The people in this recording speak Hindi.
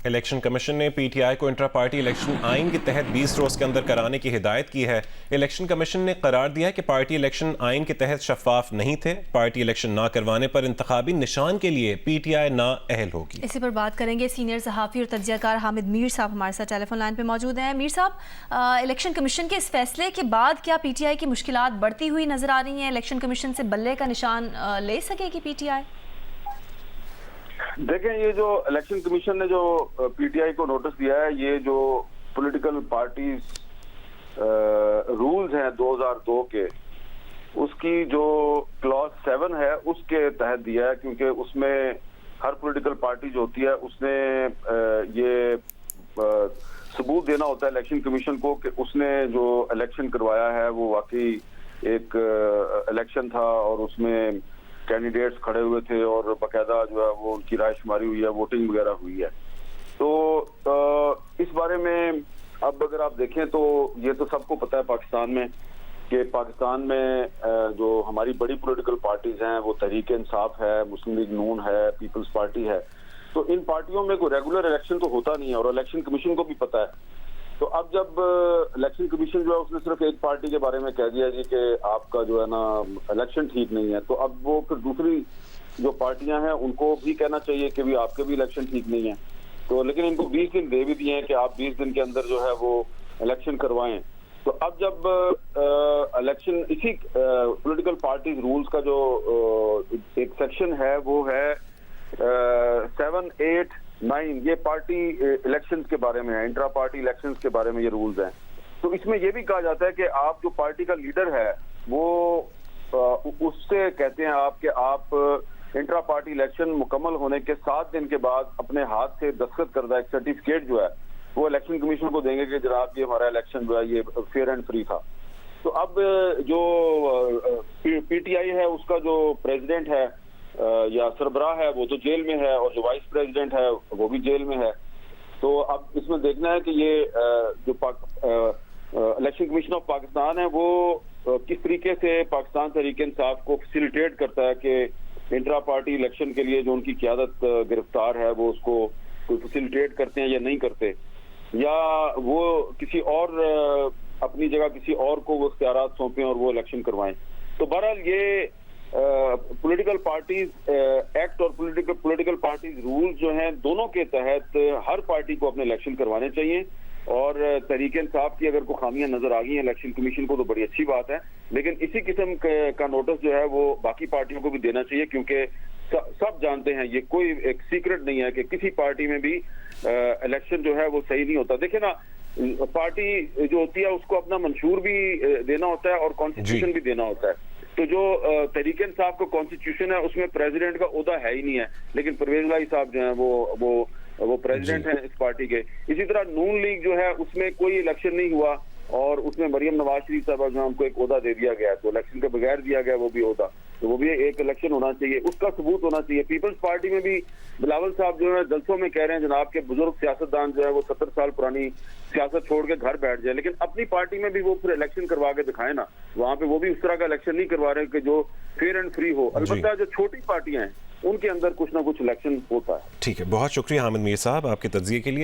इलेक्शन कमीशन ने पीटीआई को इंट्रा पार्टी इलेक्शन आइन के तहत 20 रोज के अंदर कराने की हिदायत की है। इलेक्शन कमीशन ने करार दिया है कि पार्टी इलेक्शन आइन के तहत शफाफ नहीं थे। पार्टी इलेक्शन ना करवाने पर इंतखाबी निशान के लिए पीटीआई ना अहल होगी। इसी पर बात करेंगे। सीनियर सहाफ़ी और तज्ज़ियाकार हामिद मीर साहब हमारे साथ टेलीफोन लाइन पे मौजूद हैं। मीर साहब, इलेक्शन कमीशन के इस फैसले के बाद क्या पीटीआई की मुश्किलात बढ़ती हुई नजर आ रही हैं? इलेक्शन कमीशन से बल्ले का निशान ले सकेगी पीटीआई? देखें, ये जो इलेक्शन कमीशन ने जो पीटीआई को नोटिस दिया है, ये जो पॉलिटिकल पार्टीज रूल्स हैं 2002 के, उसकी जो क्लॉज 7 है उसके तहत दिया है, क्योंकि उसमें हर पॉलिटिकल पार्टी जो होती है उसने ये सबूत देना होता है इलेक्शन कमीशन को कि उसने जो इलेक्शन करवाया है वो वाकई एक इलेक्शन था और उसमें कैंडिडेट्स खड़े हुए थे और बाकायदा जो है वो उनकी राय शुमारी हुई है, वोटिंग वगैरह हुई है। तो इस बारे में अब अगर आप देखें तो ये तो सबको पता है पाकिस्तान में कि पाकिस्तान में जो हमारी बड़ी पॉलिटिकल पार्टीज हैं वो तहरीक इंसाफ है, मुस्लिम लीग नून है, पीपल्स पार्टी है। तो इन पार्टियों में कोई रेगुलर इलेक्शन तो होता नहीं है और इलेक्शन कमीशन को भी पता है। तो अब जब इलेक्शन कमीशन जो है उसने सिर्फ एक पार्टी के बारे में कह दिया जी कि आपका जो है ना इलेक्शन ठीक नहीं है, तो अब वो फिर दूसरी जो पार्टियां हैं उनको भी कहना चाहिए कि भी आपके भी इलेक्शन ठीक नहीं है। तो लेकिन इनको 20 दिन दे भी दिए हैं कि आप 20 दिन के अंदर जो है वो इलेक्शन करवाएं। तो अब जब इलेक्शन इसी पॉलिटिकल पार्टीज रूल्स का जो एक सेक्शन है वो है 7, 8, 9, ये पार्टी इलेक्शंस के बारे में है, इंट्रा पार्टी इलेक्शंस के बारे में ये रूल्स हैं। तो इसमें ये भी कहा जाता है कि आप जो पार्टी का लीडर है वो उससे कहते हैं आप कि आप इंट्रा पार्टी इलेक्शन मुकम्मल होने के 7 दिन के बाद अपने हाथ से दस्तखत करदा एक सर्टिफिकेट जो है वो इलेक्शन कमीशन को देंगे कि जनाब ये हमारा इलेक्शन जो है ये फेयर एंड फ्री था। तो अब जो पीटीआई है उसका जो प्रेसिडेंट है या सरबराह है वो तो जेल में है और जो वाइस प्रेसिडेंट है वो भी जेल में है। तो अब इसमें देखना है कि ये जो इलेक्शन कमीशन ऑफ पाकिस्तान है वो किस तरीके से पाकिस्तान तहरीक इंसाफ को फैसिलिटेट करता है कि इंट्रा पार्टी इलेक्शन के लिए जो उनकी क़यादत गिरफ्तार है वो उसको कोई फैसिलिटेट करते हैं या नहीं करते, या वो किसी और अपनी जगह किसी और को वो इख्तियारात सौंपें और वो इलेक्शन करवाएं। तो बहरहाल ये पॉलिटिकल पार्टीज एक्ट और पॉलिटिकल पार्टीज रूल्स जो हैं दोनों के तहत हर पार्टी को अपने इलेक्शन करवाने चाहिए। और तहरीक इंसाफ की अगर कोई खामियां नजर आ गई हैं इलेक्शन कमीशन को तो बड़ी अच्छी बात है, लेकिन इसी किस्म का नोटिस जो है वो बाकी पार्टियों को भी देना चाहिए, क्योंकि सब जानते हैं ये कोई एक सीक्रेट नहीं है कि किसी पार्टी में भी इलेक्शन जो है वो सही नहीं होता। देखिए ना, पार्टी जो होती है उसको अपना मंशूर भी देना होता है और कॉन्स्टिट्यूशन भी देना होता है। तो जो तहरीक इंसाफ का कॉन्स्टिट्यूशन है उसमें प्रेसिडेंट का ओहदा है ही नहीं है, लेकिन परवेज इलाही साहब जो है वो प्रेसिडेंट है इस पार्टी के। इसी तरह नून लीग जो है उसमें कोई इलेक्शन नहीं हुआ और उसमें मरियम नवाज शरीफ साहब जो हमको एक ओहदा दे दिया गया, तो इलेक्शन के बगैर दिया गया वो भी ओहदा, तो वो भी एक इलेक्शन होना चाहिए, उसका सबूत होना चाहिए। पीपल्स पार्टी में भी बिलावल साहब जो है जलसों में कह रहे हैं जनाब के बुजुर्ग सियासतदान जो है वो 70 साल पुरानी सियासत छोड़ के घर बैठ जाए, लेकिन अपनी पार्टी में भी वो फिर इलेक्शन करवा के दिखाए ना, वहां पे वो भी उस तरह का इलेक्शन नहीं करवा रहे कि जो फेयर एंड फ्री हो। अलबत्ता जो छोटी पार्टियां हैं उनके अंदर कुछ ना कुछ इलेक्शन होता है। ठीक है, बहुत शुक्रिया हामिद मीर साहब आपके तज्जिए के लिए।